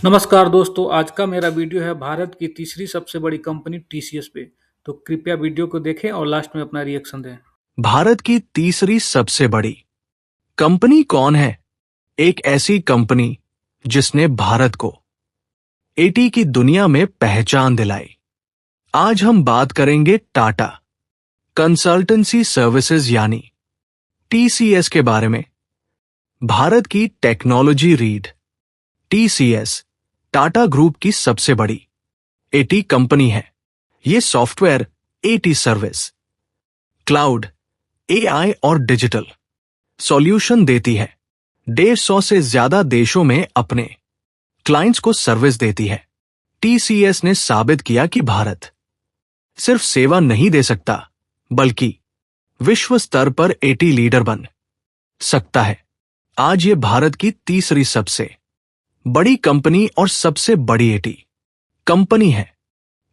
नमस्कार दोस्तों, आज का मेरा वीडियो है भारत की तीसरी सबसे बड़ी कंपनी टीसीएस पे। तो कृपया वीडियो को देखें और लास्ट में अपना रिएक्शन दें। भारत की तीसरी सबसे बड़ी कंपनी कौन है? एक ऐसी कंपनी जिसने भारत को एटी की दुनिया में पहचान दिलाई। आज हम बात करेंगे टाटा कंसल्टेंसी सर्विसेज यानी टीसीएस के बारे में। भारत की टेक्नोलॉजी रीढ़ टीसीएस टाटा ग्रुप की सबसे बड़ी एटी कंपनी है। ये software eighty service, cloud, AI और डिजिटल सॉल्यूशन देती है। 150 से ज्यादा देशों में अपने क्लाइंट्स को सर्विस देती है। टीसीएस ने साबित किया कि भारत सिर्फ सेवा नहीं दे सकता, बल्कि विश्व स्तर पर एटी लीडर बन सकता है। आज ये भारत की तीसरी सबसे बड़ी कंपनी और सबसे बड़ी एटी कंपनी है।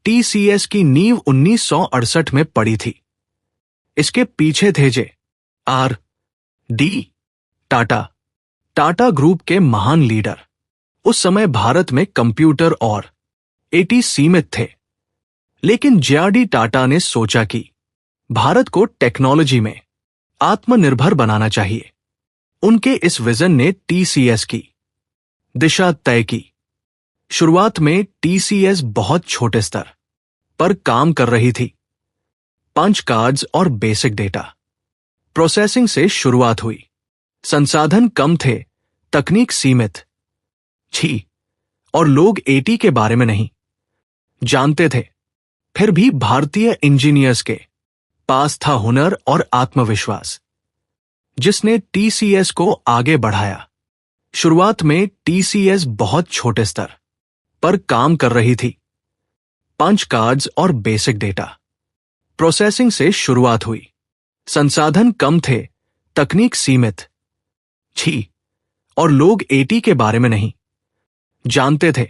टीसीएस की नींव 1968 में पड़ी थी। इसके पीछे थे जे आर डी टाटा ग्रुप के महान लीडर। उस समय भारत में कंप्यूटर और एटी सीमित थे, लेकिन जेआरडी टाटा ने सोचा कि भारत को टेक्नोलॉजी में आत्मनिर्भर बनाना चाहिए। उनके इस विजन ने टीसीएस की दिशा तय की। शुरुआत में टीसीएस बहुत छोटे स्तर पर काम कर रही थी। पंच कार्ड्स और बेसिक डेटा प्रोसेसिंग से शुरुआत हुई। संसाधन कम थे, तकनीक सीमित थी और लोग एटी के बारे में नहीं जानते थे। फिर भी भारतीय इंजीनियर्स के पास था हुनर और आत्मविश्वास, जिसने टीसीएस को आगे बढ़ाया। शुरुआत में टीसीएस बहुत छोटे स्तर पर काम कर रही थी। पंच कार्ड्स और बेसिक डेटा प्रोसेसिंग से शुरुआत हुई। संसाधन कम थे, तकनीक सीमित थी और लोग एटी के बारे में नहीं जानते थे।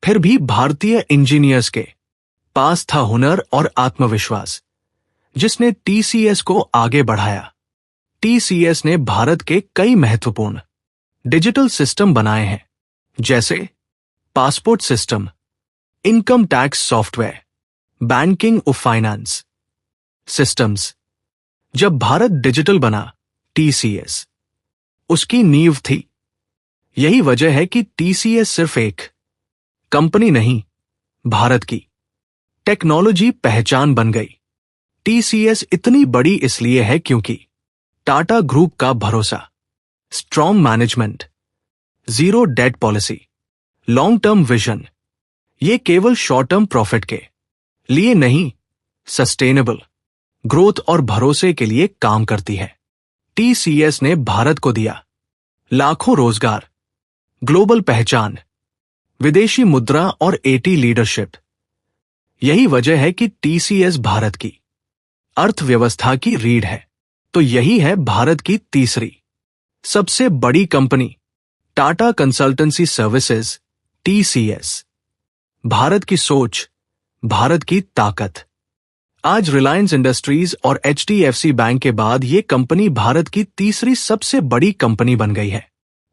फिर भी भारतीय इंजीनियर्स के पास था हुनर और आत्मविश्वास, जिसने टीसीएस को आगे बढ़ाया। टीसीएस ने भारत के कई महत्वपूर्ण डिजिटल सिस्टम बनाए हैं, जैसे passport system, income tax software, banking और फाइनेंस सिस्टम्स। जब भारत डिजिटल बना, टीसीएस उसकी नींव थी। यही वजह है कि टीसीएस सिर्फ एक कंपनी नहीं, भारत की टेक्नोलॉजी पहचान बन गई। टीसीएस इतनी बड़ी इसलिए है क्योंकि टाटा ग्रुप का भरोसा, strong management, zero debt policy, long term vision. ये केवल शॉर्ट टर्म प्रॉफिट के लिए नहीं, सस्टेनेबल ग्रोथ और भरोसे के लिए काम करती है। टीसीएस ने भारत को दिया लाखों रोजगार, ग्लोबल पहचान, विदेशी मुद्रा और एटी लीडरशिप। यही वजह है कि टीसीएस भारत की अर्थव्यवस्था की रीढ़ है। तो यही है भारत की तीसरी सबसे बड़ी company, Tata consultancy services, TCS. Bharat की सोच, भारत की ताकत। आज रिलायंस इंडस्ट्रीज और एचडीएफसी बैंक के बाद ये कंपनी भारत की तीसरी सबसे बड़ी कंपनी बन गई है।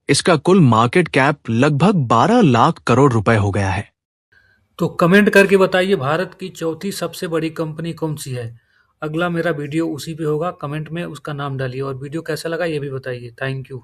इसका कुल मार्केट कैप लगभग 12 लाख करोड़ रुपए हो गया है। तो कमेंट करके बताइए भारत की चौथी सबसे बड़ी कंपनी कौन सी है। अगला मेरा वीडियो उसी पे होगा। कमेंट में उसका नाम डालिए और वीडियो कैसा लगा ये भी बताइए। Thank you.